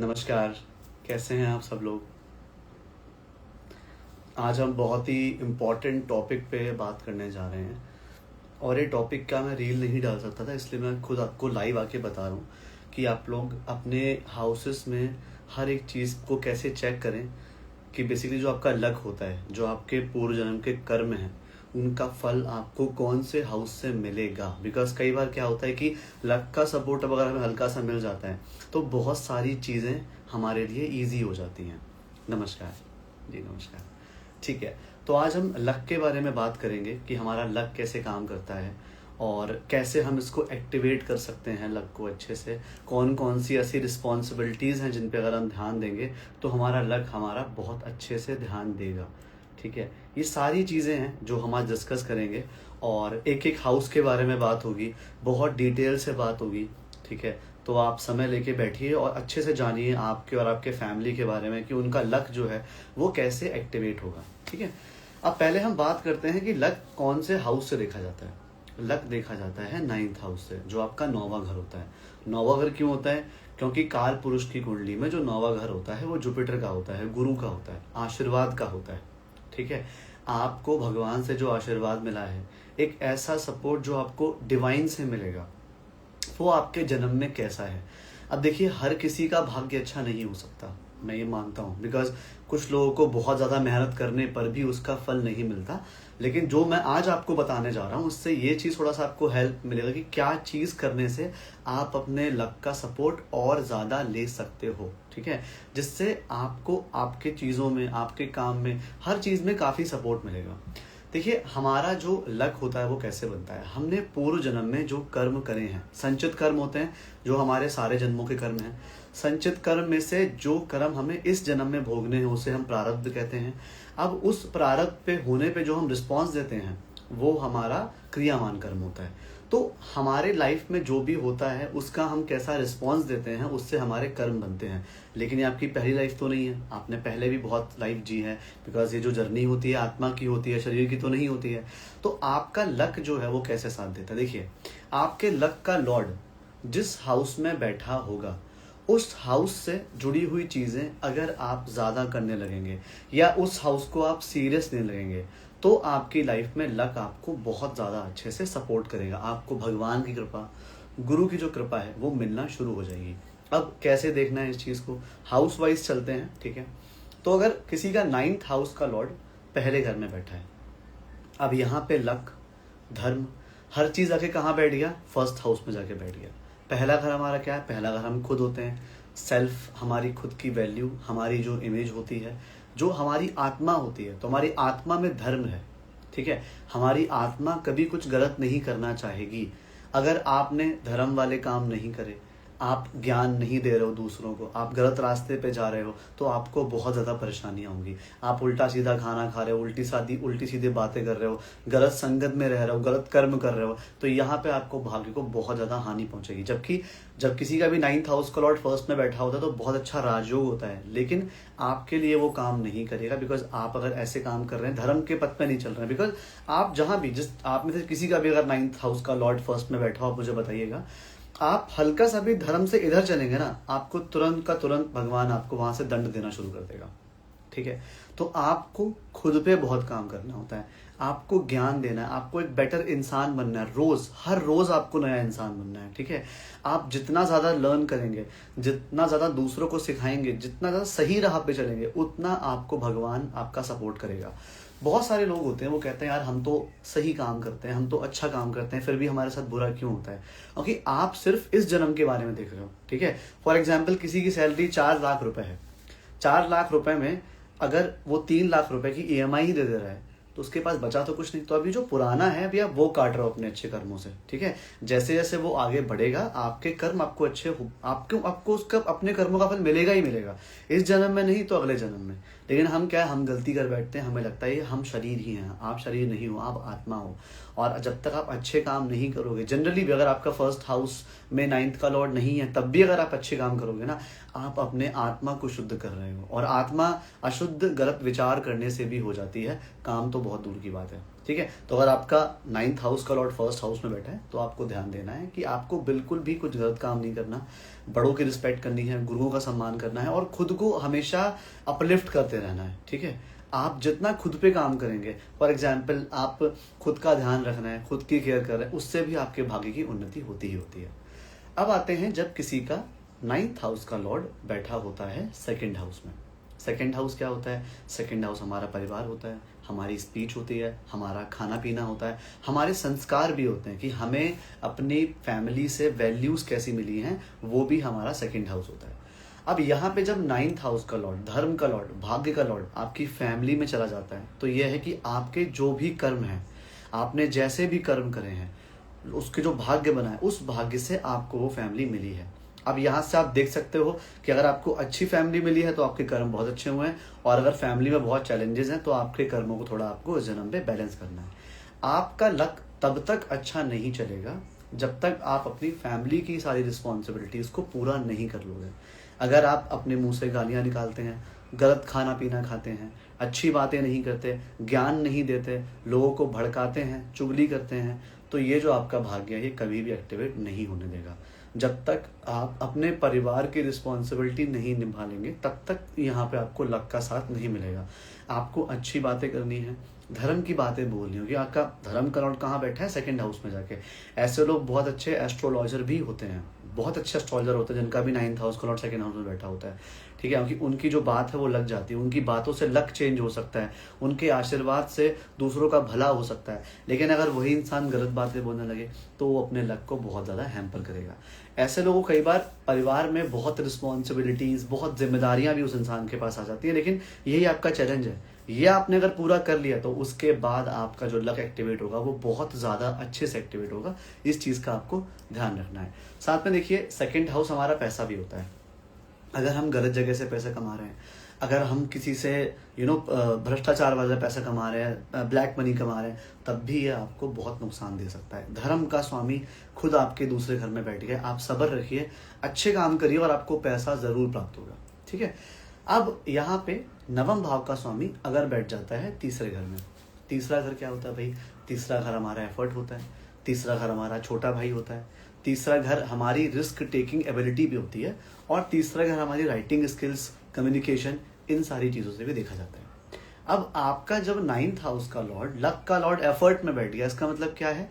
नमस्कार। कैसे हैं आप सब लोग। आज हम बहुत ही इम्पोर्टेंट टॉपिक पे बात करने जा रहे हैं और ये टॉपिक का मैं रील नहीं डाल सकता था, इसलिए मैं खुद आपको लाइव आके बता रहा हूँ कि आप लोग अपने हाउसेस में हर एक चीज़ को कैसे चेक करें कि बेसिकली जो आपका लक होता है, जो आपके पूर्व जन्म के कर्म हैं, उनका फल आपको कौन से हाउस से मिलेगा। बिकॉज कई बार क्या होता है कि लक का सपोर्ट अगर हमें हल्का सा मिल जाता है तो बहुत सारी चीज़ें हमारे लिए ईजी हो जाती हैं। नमस्कार जी, नमस्कार। ठीक है, तो आज हम लक के बारे में बात करेंगे कि हमारा लक कैसे काम करता है और कैसे हम इसको एक्टिवेट कर सकते हैं लक को अच्छे से। कौन कौन सी ऐसी रिस्पॉन्सिबिलिटीज़ हैं जिन पे अगर हम ध्यान देंगे तो हमारा लक हमारा बहुत अच्छे से ध्यान देगा। ठीक है, ये सारी चीज़ें हैं जो हम आज डिस्कस करेंगे और एक एक हाउस के बारे में बात होगी, बहुत डिटेल से बात होगी। ठीक है, तो आप समय लेके बैठिए और अच्छे से जानिए आपके और आपके फैमिली के बारे में कि उनका लक जो है वो कैसे एक्टिवेट होगा। ठीक है, अब पहले हम बात करते हैं कि लक कौन से हाउस से देखा जाता है। लक देखा जाता है 9th हाउस से, जो आपका 9वां घर होता है। 9वां घर क्यों होता है? क्योंकि काल पुरुष की कुंडली में जो 9वां घर होता है वो जुपिटर का होता है, गुरु का होता है, आशीर्वाद का होता है। ठीक है, आपको भगवान से जो आशीर्वाद मिला है, एक ऐसा सपोर्ट जो आपको डिवाइन से मिलेगा, वो आपके जन्म में कैसा है। अब देखिए, हर किसी का भाग्य अच्छा नहीं हो सकता, मैं ये मानता हूँ। बिकॉज कुछ लोगों को बहुत ज़्यादा मेहनत करने पर भी उसका फल नहीं मिलता। लेकिन जो मैं आज आपको बताने जा रहा हूँ उससे ये चीज़ थोड़ा सा आपको हेल्प मिलेगा कि क्या चीज़ करने से आप अपने लक का सपोर्ट और ज़्यादा ले सकते हो। ठीक है, जिससे आपको आपके चीज़ों में, आपके काम में, हर चीज़ में काफ़ी सपोर्ट मिलेगा। देखिए, हमारा जो लक होता है वो कैसे बनता है। हमने पूर्व जन्म में जो कर्म करे हैं, संचित कर्म होते हैं जो हमारे सारे जन्मों के कर्म हैं। संचित कर्म में से जो कर्म हमें इस जन्म में भोगने हैं उसे हम प्रारब्ध कहते हैं। अब उस प्रारब्ध पे होने पे जो हम रिस्पॉन्स देते हैं वो हमारा क्रियामान कर्म होता है। तो हमारे लाइफ में जो भी होता है उसका हम कैसा रिस्पॉन्स देते हैं उससे हमारे कर्म बनते हैं। लेकिन ये आपकी पहली लाइफ तो नहीं है, आपने पहले भी बहुत लाइफ जी है। बिकॉज ये जो जर्नी होती है आत्मा की होती है, शरीर की तो नहीं होती है। तो आपका लक जो है वो कैसे साथ देता है। देखिए, आपके लक का लॉर्ड जिस हाउस में बैठा होगा, उस हाउस से जुड़ी हुई चीज़ें अगर आप ज़्यादा करने लगेंगे या उस हाउस को आप सीरियस लेने लगेंगे तो आपकी लाइफ में लक आपको बहुत ज़्यादा अच्छे से सपोर्ट करेगा। आपको भगवान की कृपा, गुरु की जो कृपा है वो मिलना शुरू हो जाएगी। अब कैसे देखना है इस चीज़ को, हाउस वाइज चलते हैं। ठीक है, तो अगर किसी का 9th हाउस का लॉर्ड पहले घर में बैठा है, अब यहाँ पे लक, धर्म, हर चीज़ आके कहाँ बैठ गया, फर्स्ट हाउस में जाके बैठ गया। पहला घर हमारा क्या है? पहला घर हम खुद होते हैं। सेल्फ, हमारी खुद की वैल्यू, हमारी जो इमेज होती है, जो हमारी आत्मा होती है। तो हमारी आत्मा में धर्म है। ठीक है, हमारी आत्मा कभी कुछ गलत नहीं करना चाहेगी। अगर आपने धर्म वाले काम नहीं करे, आप ज्ञान नहीं दे रहे हो दूसरों को, आप गलत रास्ते पे जा रहे हो, तो आपको बहुत ज़्यादा परेशानियाँ होंगी। आप उल्टा सीधा खाना खा रहे हो, उल्टी सीधी बातें कर रहे हो, गलत संगत में रह रहे हो, गलत कर्म कर रहे हो, तो यहाँ पे आपको भाग्य को बहुत ज़्यादा हानि पहुँचेगी। जबकि जब किसी का भी 9th हाउस का लॉर्ड फर्स्ट में बैठा होता है तो बहुत अच्छा राजयोग होता है, लेकिन आपके लिए वो काम नहीं करेगा। बिकॉज आप अगर ऐसे काम कर रहे हैं, धर्म के पथ पे नहीं चल रहे हैं। बिकॉज आप जहाँ भी, जिस आप में से किसी का भी अगर 9th हाउस का लॉर्ड फर्स्ट में बैठा हो, आप मुझे बताइएगा, आप हल्का सा भी धर्म से इधर चलेंगे ना, आपको तुरंत का तुरंत भगवान आपको वहां से दंड देना शुरू कर देगा। ठीक है, तो आपको खुद पे बहुत काम करना होता है, आपको ज्ञान देना है, आपको एक बेटर इंसान बनना है। रोज, हर रोज आपको नया इंसान बनना है। ठीक है, आप जितना ज़्यादा लर्न करेंगे, जितना ज़्यादा दूसरों को सिखाएंगे, जितना ज़्यादा सही राह पे चलेंगे, उतना आपको भगवान आपका सपोर्ट करेगा। बहुत सारे लोग होते हैं वो कहते हैं यार हम तो सही काम करते हैं, हम तो अच्छा काम करते हैं, फिर भी हमारे साथ बुरा क्यों होता है। क्योंकि आप सिर्फ इस जन्म के बारे में देख रहे हो। ठीक है, फॉर एग्जाम्पल किसी की सैलरी 4 लाख रुपए है, 4 लाख रुपए में अगर वो 3 लाख रुपए की ईएमआई ही दे दे रहा है तो उसके पास बचा तो कुछ नहीं। तो अभी जो पुराना है अभी आप वो काट रहे हो अपने अच्छे कर्मों से। ठीक है, जैसे जैसे वो आगे बढ़ेगा आपके कर्म आपको अच्छे आपको उसका अपने कर्मों का फल मिलेगा ही मिलेगा, इस जन्म में नहीं तो अगले जन्म में। लेकिन हम क्या है, हम गलती कर बैठते हैं, हमें लगता है हम शरीर ही हैं। आप शरीर नहीं हो, आप आत्मा हो। और जब तक आप अच्छे काम नहीं करोगे, जनरली भी अगर आपका फर्स्ट हाउस में 9th का लॉर्ड नहीं है तब भी अगर आप अच्छे काम करोगे ना, आप अपने आत्मा को शुद्ध कर रहे हो। और आत्मा अशुद्ध गलत विचार करने से भी हो जाती है, काम तो बहुत दूर की बात है। ठीक ठीक है। तो अगर आपका 9th हाउस का लॉर्ड फर्स्ट हाउस में बैठा है तो आपको ध्यान देना है कि आपको बिल्कुल भी कुछ गलत काम नहीं करना, बड़ों की रिस्पेक्ट करनी है, गुरुओं का सम्मान करना है और खुद को हमेशा अपलिफ्ट करते रहना है, ठीक है। आप जितना खुद पे काम करेंगे, फॉर एग्जाम्पल आप खुद का ध्यान रखना है, खुद की केयर कर रहे हैं, उससे भी आपके भाग्य की उन्नति होती ही होती है। अब आते हैं जब किसी का 9th हाउस का लॉर्ड बैठा होता है 2nd हाउस में। 2nd हाउस क्या होता है? 2nd हाउस हमारा परिवार होता है, हमारी स्पीच होती है, हमारा खाना पीना होता है, हमारे संस्कार भी होते हैं कि हमें अपनी फैमिली से वैल्यूज कैसी मिली हैं, वो भी हमारा 2nd हाउस होता है। अब यहाँ पे जब 9th हाउस का लॉर्ड, धर्म का लॉर्ड, भाग्य का लॉर्ड आपकी फैमिली में चला जाता है तो यह है कि आपके जो भी कर्म हैं, आपने जैसे भी कर्म करे हैं, उसके जो भाग्य बना है उस भाग्य से आपको वो फैमिली मिली है। अब यहाँ से आप देख सकते हो कि अगर आपको अच्छी फैमिली मिली है तो आपके कर्म बहुत अच्छे हुए हैं, और अगर फैमिली में बहुत चैलेंजेस हैं तो आपके कर्मों को थोड़ा आपको इस जन्म पे बैलेंस करना है। आपका लक तब तक अच्छा नहीं चलेगा जब तक आप अपनी फैमिली की सारी रिस्पॉन्सिबिलिटीज को पूरा नहीं कर लोगे। अगर आप अपने मुंह से गालियां निकालते हैं, गलत खाना पीना खाते हैं, अच्छी बातें नहीं करते, ज्ञान नहीं देते, लोगों को भड़काते हैं, चुगली करते हैं, तो ये जो आपका भाग्य है ये कभी भी एक्टिवेट नहीं होने देगा। जब तक आप अपने परिवार की रिस्पॉन्सिबिलिटी नहीं निभा लेंगे तब तक यहाँ पे आपको लक का साथ नहीं मिलेगा। आपको अच्छी बातें करनी है, धर्म की बातें बोलनी होगी। आपका धर्म का लॉर्ड कहाँ बैठा है? 2nd हाउस में जाके। ऐसे लोग बहुत अच्छे एस्ट्रोलॉजर भी होते हैं, बहुत अच्छे एस्ट्रोलॉजर होते हैं जिनका भी 9th हाउस का लॉर्ड 2nd हाउस में बैठा होता है, ठीक है। क्योंकि उनकी जो बात है वो लग जाती है, उनकी बातों से लक चेंज हो सकता है, उनके आशीर्वाद से दूसरों का भला हो सकता है। लेकिन अगर वही इंसान गलत बातें बोलने लगे तो वो अपने लक को बहुत ज़्यादा हैम्पर करेगा। ऐसे लोगों को कई बार परिवार में बहुत रिस्पॉन्सिबिलिटीज़, बहुत जिम्मेदारियां भी उस इंसान के पास आ जाती है, लेकिन यही आपका चैलेंज है। ये आपने अगर पूरा कर लिया तो उसके बाद आपका जो लक एक्टिवेट होगा वो बहुत ज़्यादा अच्छे से एक्टिवेट होगा। इस चीज़ का आपको ध्यान रखना है। साथ में देखिए 2nd हाउस हमारा पैसा भी होता है। अगर हम गलत जगह से पैसा कमा रहे हैं, अगर हम किसी से भ्रष्टाचार वाला पैसा कमा रहे हैं, ब्लैक मनी कमा रहे हैं, तब भी ये आपको बहुत नुकसान दे सकता है। धर्म का स्वामी खुद आपके दूसरे घर में बैठ गया, आप सब्र रखिए, अच्छे काम करिए और आपको पैसा ज़रूर प्राप्त होगा, ठीक है। अब यहाँ पे 9वें भाव का स्वामी अगर बैठ जाता है तीसरे घर में। तीसरा घर क्या होता है भाई? तीसरा घर हमारा एफर्ट होता है, तीसरा घर हमारा छोटा भाई होता है, तीसरा घर हमारी रिस्क टेकिंग एबिलिटी भी होती है, और तीसरा घर हमारी राइटिंग स्किल्स, कम्युनिकेशन, इन सारी चीज़ों से भी देखा जाता है। अब आपका जब 9th हाउस का लॉर्ड, लक का लॉर्ड एफर्ट में बैठ गया, इसका मतलब क्या है?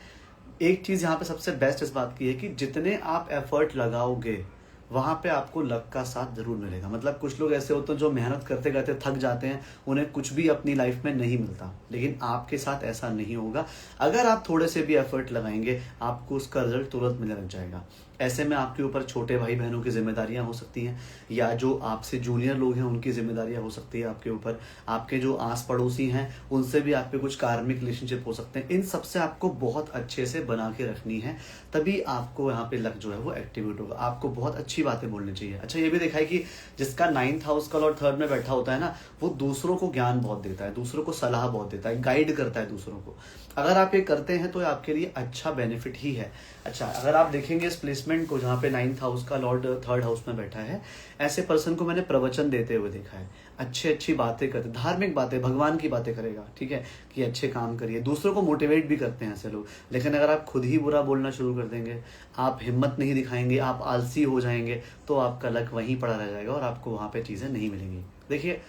एक चीज़ यहाँ पे सबसे बेस्ट इस बात की है कि जितने आप एफर्ट लगाओगे वहाँ पे आपको लक का साथ जरूर मिलेगा। मतलब कुछ लोग ऐसे होते हैं जो मेहनत करते करते थक जाते हैं, उन्हें कुछ भी अपनी लाइफ में नहीं मिलता, लेकिन आपके साथ ऐसा नहीं होगा। अगर आप थोड़े से भी एफर्ट लगाएंगे आपको उसका रिजल्ट तुरंत मिलने लग जाएगा। ऐसे में आपके ऊपर छोटे भाई बहनों की जिम्मेदारियां हो सकती हैं, या जो आपसे जूनियर लोग हैं उनकी जिम्मेदारियां हो सकती है आपके ऊपर। आपके जो आस पड़ोसी हैं उनसे भी आप पे कुछ कार्मिक रिलेशनशिप हो सकते हैं। इन सब से आपको बहुत अच्छे से बना के रखनी है, तभी आपको यहाँ पे लक जो है वो एक्टिवेट होगा। आपको बहुत अच्छी बातें बोलनी चाहिए। अच्छा, ये भी देखा है कि जिसका 9th हाउस का लॉर्ड 3rd में बैठा होता है ना, वो दूसरों को ज्ञान बहुत देता है, दूसरों को सलाह बहुत देता है, गाइड करता है दूसरों को। अगर आप ये करते हैं तो आपके लिए अच्छा बेनिफिट ही है। अच्छा, अगर आप देखेंगे इस प्लेसमेंट को जहाँ पे 9th हाउस का लॉर्ड 3rd हाउस में बैठा है, ऐसे पर्सन को मैंने प्रवचन देते हुए देखा है। अच्छी बातें करते, धार्मिक बातें, भगवान की बातें करेगा, ठीक है, कि अच्छे काम करिए, दूसरों को मोटिवेट भी करते हैं ऐसे लोग। लेकिन अगर आप खुद ही बुरा बोलना शुरू कर देंगे, आप हिम्मत नहीं दिखाएंगे, आप आलसी हो जाएंगे, तो आपका लक वहीं पड़ा रह जाएगा और आपको वहाँ पे चीज़ें नहीं मिलेंगी। देखिए,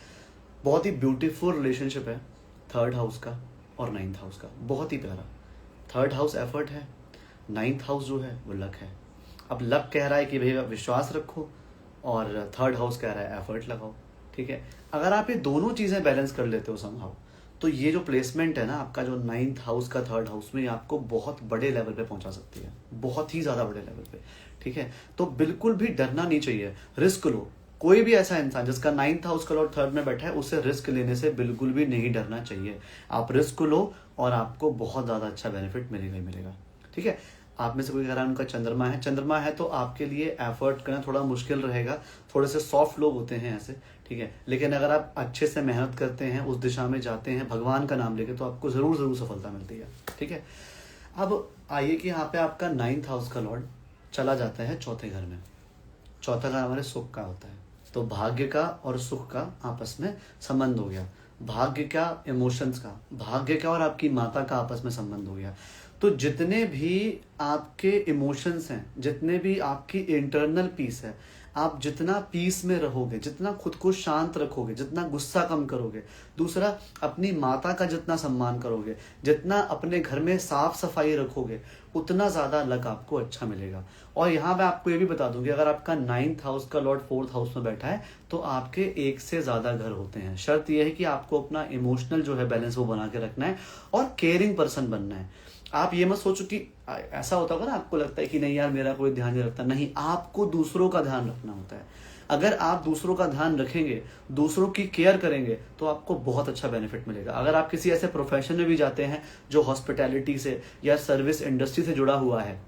बहुत ही ब्यूटीफुल रिलेशनशिप है 3rd हाउस का और 9th हाउस का, बहुत ही प्यारा। 3rd हाउस एफर्ट है, 9th हाउस जो है वो लक है। अब लक कह रहा है कि भैया विश्वास रखो, और 3rd हाउस कह रहा है एफर्ट लगाओ, ठीक है। अगर आप ये दोनों चीज़ें बैलेंस कर लेते हो समहाउ, तो ये जो प्लेसमेंट है ना आपका, जो 9th हाउस का 3rd हाउस में, ये आपको बहुत बड़े लेवल पे पहुंचा सकती है, बहुत ही ज़्यादा बड़े लेवल पे, ठीक है। तो बिल्कुल भी डरना नहीं चाहिए, रिस्क लो। कोई भी ऐसा इंसान जिसका 9th हाउस का लॉर्ड 3rd में बैठा है, उसे रिस्क लेने से बिल्कुल भी नहीं डरना चाहिए। आप रिस्क लो और आपको बहुत ज़्यादा अच्छा बेनिफिट मिलेगा ही मिलेगा, ठीक है। आप में से कोई कह रहा है उनका चंद्रमा है तो आपके लिए एफर्ट करना थोड़ा मुश्किल रहेगा, थोड़े से सॉफ्ट लोग होते हैं ऐसे, ठीक है। लेकिन अगर आप अच्छे से मेहनत करते हैं, उस दिशा में जाते हैं भगवान का नाम लेके, तो आपको ज़रूर सफलता मिलती है, ठीक है। अब आइए कि यहाँ पे आपका 9th हाउस का लॉर्ड चला जाता है 4थे घर में। 4था घर हमारे सुख का होता है, तो भाग्य का और सुख का आपस में संबंध हो गया। भाग्य क्या, इमोशंस का, भाग्य क्या और आपकी माता का आपस में संबंध हो गया। तो जितने भी आपके इमोशंस हैं, जितने भी आपकी इंटरनल पीस है, आप जितना पीस में रहोगे, जितना खुद को शांत रखोगे, जितना गुस्सा कम करोगे, दूसरा अपनी माता का जितना सम्मान करोगे, जितना अपने घर में साफ सफाई रखोगे, उतना ज़्यादा लक आपको अच्छा मिलेगा। और यहाँ मैं आपको ये भी बता दूं कि अगर आपका 9th हाउस का लॉर्ड 4th हाउस में बैठा है तो आपके एक से ज़्यादा घर होते हैं। शर्त यह है कि आपको अपना इमोशनल जो है बैलेंस वो बना के रखना है और केयरिंग पर्सन बनना है। आप ये मत सोचो कि ऐसा होता होगा ना, आपको लगता है कि नहीं यार मेरा कोई ध्यान नहीं रखता। नहीं, आपको दूसरों का ध्यान रखना होता है। अगर आप दूसरों का ध्यान रखेंगे, दूसरों की केयर करेंगे, तो आपको बहुत अच्छा बेनिफिट मिलेगा। अगर आप किसी ऐसे प्रोफेशन में भी जाते हैं जो हॉस्पिटैलिटी से या सर्विस इंडस्ट्री से जुड़ा हुआ है,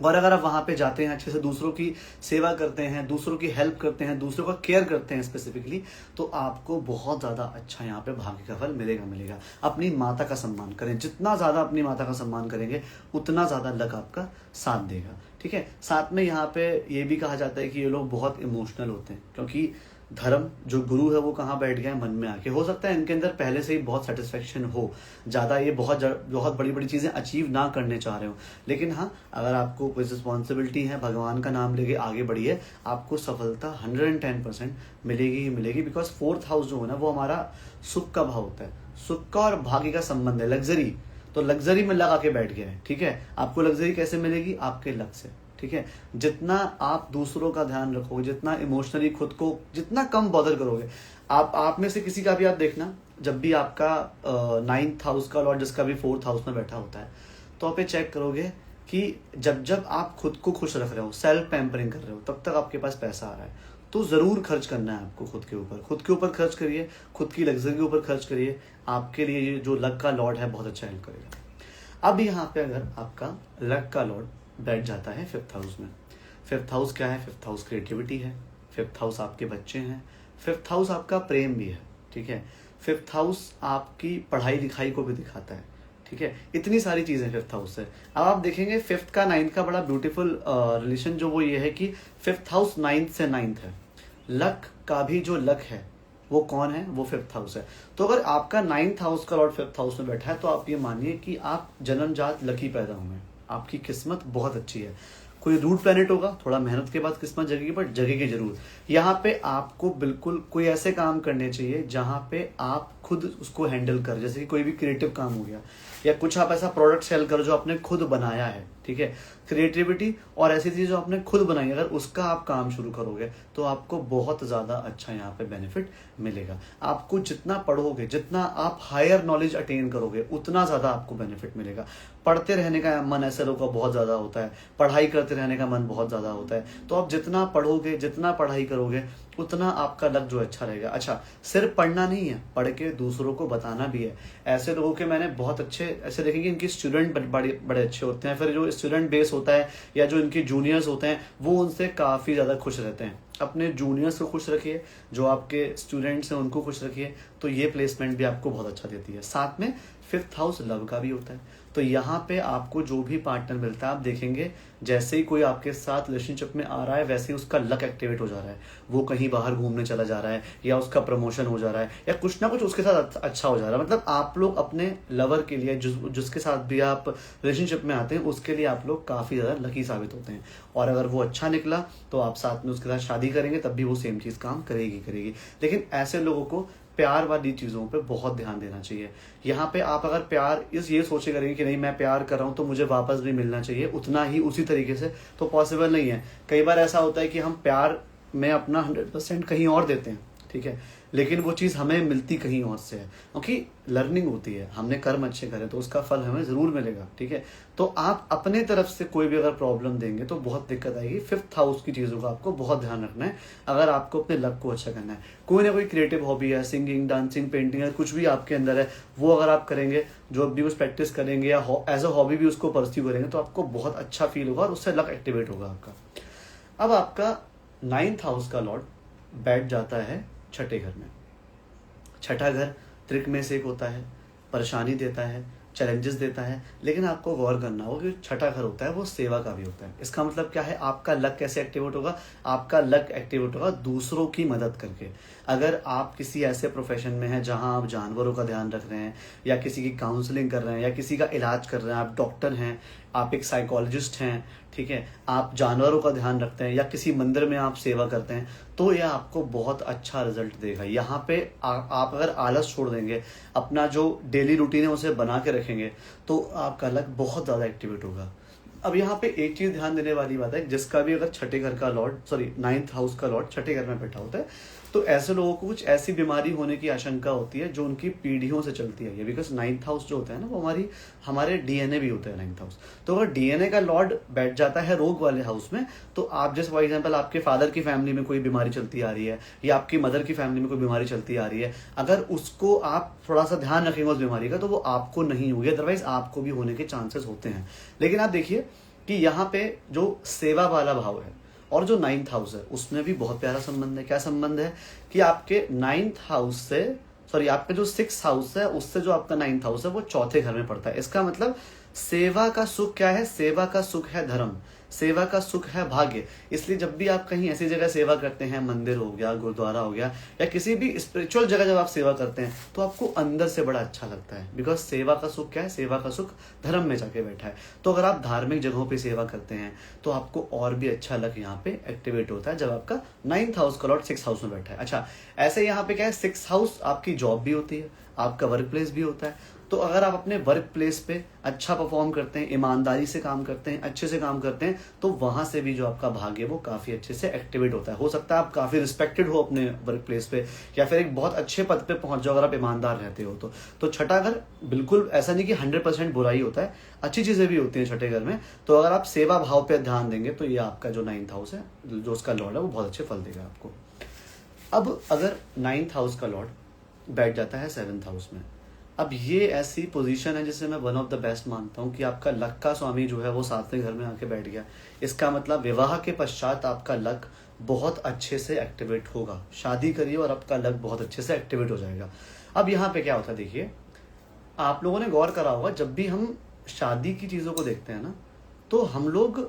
और अगर आप वहाँ पे जाते हैं, अच्छे से दूसरों की सेवा करते हैं, दूसरों की हेल्प करते हैं, दूसरों का केयर करते हैं स्पेसिफिकली, तो आपको बहुत ज़्यादा अच्छा यहाँ पे भाग्य का फल मिलेगा। अपनी माता का सम्मान करें, जितना ज़्यादा अपनी माता का सम्मान करेंगे उतना ज़्यादा लक आपका साथ देगा। ठीक है। साथ में यहाँ पे ये भी कहा जाता है कि ये लोग बहुत इमोशनल होते हैं, क्योंकि धर्म जो गुरु है वो कहाँ बैठ गया है, मन में आके। हो सकता है इनके अंदर पहले से ही बहुत सेटिस्फेक्शन हो, ज़्यादा ये बहुत बड़ी बड़ी चीज़ें अचीव ना करने चाह रहे हो, लेकिन हाँ, अगर आपको कोई रिस्पॉन्सिबिलिटी है, भगवान का नाम लेके आगे बढ़िए, आपको सफलता 110% मिलेगी ही मिलेगी। बिकॉज 4th हाउस जो है ना, वो हमारा सुख का भाव होता है। सुख का और भाग्य का संबंध है, लग्जरी। तो लग्जरी में लगा के बैठ गया है। ठीक है। आपको लग्जरी कैसे मिलेगी? आपके लक से। ठीक है। जितना आप दूसरों का ध्यान रखोगे, जितना इमोशनली खुद को जितना कम बॉदर करोगे, आप में से किसी का भी आप देखना, जब भी आपका 9th हाउस का लॉर्ड जिसका भी 4th हाउस में बैठा होता है, तो आप ये चेक करोगे कि जब आप खुद को खुश रख रहे हो, सेल्फ पैम्परिंग कर रहे हो, तब तक आपके पास पैसा आ रहा है। तो ज़रूर खर्च करना है आपको खुद के ऊपर खर्च करिए, खुद की लग्जरी के ऊपर खर्च करिए। आपके लिए ये जो लक का लॉर्ड है बहुत अच्छा हेल्प करेगा। अब यहाँ पे अगर आपका लक का लॉर्ड बैठ जाता है 5th हाउस में। 5th हाउस क्या है? 5th हाउस क्रिएटिविटी है, 5th हाउस आपके बच्चे हैं, 5th हाउस आपका प्रेम भी है। ठीक है। 5th हाउस आपकी पढ़ाई लिखाई को भी दिखाता है। ठीक है। इतनी सारी चीज़ें 5th हाउस से। अब आप देखेंगे 5th का 9th का बड़ा ब्यूटीफुल रिलेशन जो वो ये है कि 5th हाउस 9th से 9th है। लक का भी जो लक है वो कौन है? वो 5th हाउस है। तो अगर आपका 9th हाउस का लॉर्ड 5th हाउस में बैठा है, तो आप ये मानिए कि आप जन्मजात लकी पैदा हुए, आपकी किस्मत बहुत अच्छी है। कोई रूट प्लैनेट होगा, थोड़ा मेहनत के बाद किस्मत जगेगी, बट जगेगी जरूर। यहाँ पे आपको बिल्कुल कोई ऐसे काम करने चाहिए जहाँ पे आप खुद उसको हैंडल कर, जैसे कि कोई भी क्रिएटिव काम हो गया, या कुछ आप ऐसा प्रोडक्ट सेल करो जो आपने खुद बनाया है। ठीक है। क्रिएटिविटी और ऐसी चीज़ जो आपने खुद बनाई, अगर उसका आप काम शुरू करोगे तो आपको बहुत ज़्यादा अच्छा यहाँ पे बेनिफिट मिलेगा। आपको जितना पढ़ोगे, जितना आप हायर नॉलेज अटेन करोगे, उतना ज़्यादा आपको बेनिफिट मिलेगा। पढ़ते रहने का मन ऐसे लोगों का बहुत ज़्यादा होता है, पढ़ाई करते रहने का मन बहुत ज़्यादा होता है। तो आप जितना पढ़ोगे, जितना पढ़ाई करोगे, उतना आपका लक जो अच्छा रहेगा। अच्छा, सिर्फ पढ़ना नहीं है, पढ़ के दूसरों को बताना भी है। ऐसे लोगों के मैंने बहुत अच्छे ऐसे देखेंगे, इनके स्टूडेंट बड़े अच्छे होते हैं, फिर जो स्टूडेंट बेस होता है या जो इनके जूनियर्स होते हैं वो उनसे काफ़ी ज़्यादा खुश रहते हैं। अपने जूनियर्स को खुश रखिए, जो आपके स्टूडेंट्स हैं उनको खुश रखिए, तो ये प्लेसमेंट भी आपको बहुत अच्छा देती है। साथ में 5th हाउस लव का भी होता है। तो यहाँ पे आपको जो भी पार्टनर मिलता है, आप देखेंगे जैसे ही कोई आपके साथ रिलेशनशिप में आ रहा है, वैसे ही उसका लक एक्टिवेट हो जा रहा है। वो कहीं बाहर घूमने चला जा रहा है, या उसका प्रमोशन हो जा रहा है, या कुछ ना कुछ उसके साथ अच्छा हो जा रहा है। मतलब आप लोग अपने लवर के लिए, जिसके साथ भी आप रिलेशनशिप में आते हैं, उसके लिए आप लोग काफ़ी ज़्यादा लकी साबित होते हैं। और अगर वो अच्छा निकला तो आप साथ में उसके साथ शादी करेंगे, तब भी वो सेम चीज़ काम करेगी। लेकिन ऐसे लोगों को प्यार वाली चीज़ों पे बहुत ध्यान देना चाहिए। यहाँ पे आप अगर प्यार ये सोचे करेंगे कि नहीं मैं प्यार कर रहा हूँ तो मुझे वापस भी मिलना चाहिए उतना ही, उसी तरीके से, तो पॉसिबल नहीं है। कई बार ऐसा होता है कि हम प्यार में अपना 100% कहीं और देते हैं। ठीक है। लेकिन वो चीज़ हमें मिलती कहीं और से है, क्योंकि लर्निंग होती है। हमने कर्म अच्छे करे तो उसका फल हमें ज़रूर मिलेगा। ठीक है। तो आप अपने तरफ से कोई भी अगर प्रॉब्लम देंगे तो बहुत दिक्कत आएगी। 5th हाउस की चीज़ों का आपको बहुत ध्यान रखना है अगर आपको अपने लक को अच्छा करना है। कोई ना कोई क्रिएटिव हॉबी है, सिंगिंग, डांसिंग, पेंटिंग है, कुछ भी आपके अंदर है, वो अगर आप करेंगे, जो भी उस प्रैक्टिस करेंगे या एज अ हॉबी भी उसको परस्यू करेंगे, तो आपको बहुत अच्छा फील होगा और उससे लक एक्टिवेट होगा आपका। अब आपका 9th हाउस का लॉर्ड बैठ जाता है 6ठे घर में। 6ठा घर त्रिक में से एक होता है, परेशानी देता है। चैलेंजेस देता है, लेकिन आपको गौर करना होगा कि छठा घर होता है वो सेवा का भी होता है। इसका मतलब क्या है, आपका लक कैसे एक्टिवेट होगा, आपका लक एक्टिवेट होगा दूसरों की मदद करके। अगर आप किसी ऐसे प्रोफेशन में हैं जहां आप जानवरों का ध्यान रख रहे हैं, या किसी की काउंसलिंग कर रहे हैं, या किसी का इलाज कर रहे हैं, आप डॉक्टर हैं, आप एक साइकोलॉजिस्ट हैं, ठीक है, आप जानवरों का ध्यान रखते हैं, या किसी मंदिर में आप सेवा करते हैं, तो यह आपको बहुत अच्छा रिजल्ट देगा। यहाँ पे आप अगर आलस छोड़ देंगे, अपना जो डेली रूटीन है उसे बना के रखेंगे, तो आपका लक बहुत ज़्यादा एक्टिवेट होगा। अब यहाँ पे एक चीज़ ध्यान देने वाली बात है, जिसका भी अगर छठे घर का लॉर्ड, सॉरी 9th हाउस का लॉर्ड छठे घर में बैठा होता है, तो ऐसे लोगों को कुछ ऐसी बीमारी होने की आशंका होती है जो उनकी पीढ़ियों से चलती है। बिकॉज 9th हाउस जो होता है ना, वो हमारे डीएनए भी होता है 9th हाउस। तो अगर डीएनए का लॉर्ड बैठ जाता है रोग वाले हाउस में, तो आप जैसे फॉर एग्जाम्पल आपके फादर की फैमिली में कोई बीमारी चलती आ रही है, या आपकी मदर की फैमिली में कोई बीमारी चलती आ रही है, अगर उसको आप थोड़ा सा ध्यान रखेंगे उस बीमारी का, तो वो आपको नहीं होगी, अदरवाइज आपको भी होने के चांसेस होते हैं। लेकिन आप देखिए कि यहाँ पे जो सेवा वाला भाव है और जो 9th हाउस है, उसमें भी बहुत प्यारा संबंध है। क्या संबंध है कि आपके 9th हाउस से, सॉरी आपके जो 6th हाउस है उससे जो आपका 9th हाउस है वो चौथे घर में पड़ता है। इसका मतलब सेवा का सुख क्या है, सेवा का सुख है धर्म, सेवा का सुख है भाग्य। इसलिए जब भी आप कहीं ऐसी जगह सेवा करते हैं, मंदिर हो गया, गुरुद्वारा हो गया, या किसी भी स्पिरिचुअल जगह जब आप सेवा करते हैं, तो आपको अंदर से बड़ा अच्छा लगता है। बिकॉज सेवा का सुख क्या है, सेवा का सुख धर्म में जाके बैठा है। तो अगर आप धार्मिक जगहों पे सेवा करते हैं, तो आपको और भी अच्छा लक यहाँ पे एक्टिवेट होता है जब आपका 9th हाउस का लॉर्ड 6th हाउस में बैठा है। अच्छा, ऐसे यहाँ पे क्या है, 6th हाउस आपकी जॉब भी होती है, आपका वर्क प्लेस भी होता है। तो अगर आप अपने वर्क प्लेस पे अच्छा परफॉर्म करते हैं, ईमानदारी से काम करते हैं, अच्छे से काम करते हैं, तो वहां से भी जो आपका भाग्य है वो काफी अच्छे से एक्टिवेट होता है। हो सकता है आप काफी रिस्पेक्टेड हो अपने वर्क प्लेस पे, या फिर एक बहुत अच्छे पद पे पहुंच जाओ अगर आप ईमानदार रहते हो तो छठा घर बिल्कुल ऐसा नहीं कि 100% बुरा ही होता है, अच्छी चीजें भी होती हैं छठे घर में। तो अगर आप सेवा भाव पे ध्यान देंगे, तो ये आपका जो 9th हाउस है, जो उसका लॉर्ड है, वो बहुत अच्छे फल देगा आपको। अब अगर 9th हाउस का लॉर्ड बैठ जाता है 7th हाउस में, अब ये ऐसी पोजीशन है जिसे मैं वन ऑफ द बेस्ट मानता हूँ कि आपका लक का स्वामी जो है वो 7वें घर में आके बैठ गया। इसका मतलब विवाह के पश्चात आपका लक बहुत अच्छे से एक्टिवेट होगा। शादी करिए और आपका लक बहुत अच्छे से एक्टिवेट हो जाएगा। अब यहाँ पे क्या होता है, देखिए आप लोगों ने गौर करा होगा, जब भी हम शादी की चीज़ों को देखते हैं ना, तो हम लोग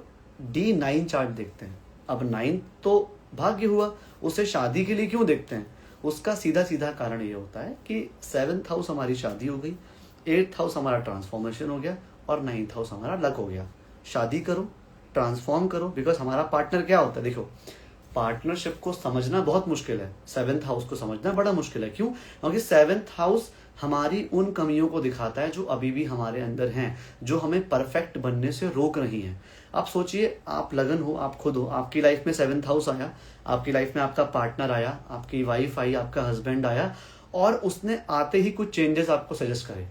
D9 चार्ट देखते हैं। अब 9 तो भाग्य हुआ, उसे शादी के लिए क्यों देखते हैं? उसका सीधा सीधा कारण ये होता है कि 7th हाउस हमारी शादी हो गई, 8th हाउस हमारा ट्रांसफॉर्मेशन हो गया, और 9th हाउस हमारा लक हो गया। शादी करो, ट्रांसफॉर्म करो, बिकॉज हमारा पार्टनर क्या होता है, देखो पार्टनरशिप को समझना बहुत मुश्किल है, 7th हाउस को समझना बड़ा मुश्किल है। क्यों? क्योंकि 7th हाउस हमारी उन कमियों को दिखाता है जो अभी भी हमारे अंदर हैं, जो हमें परफेक्ट बनने से रोक रही हैं। आप सोचिए, आप लगन हो, आप खुद हो, आपकी लाइफ में 7th हाउस आया, आपकी लाइफ में आपका पार्टनर आया, आपकी वाइफ आई, आपका हस्बैंड आया, और उसने आते ही कुछ चेंजेस आपको सजेस्ट करे,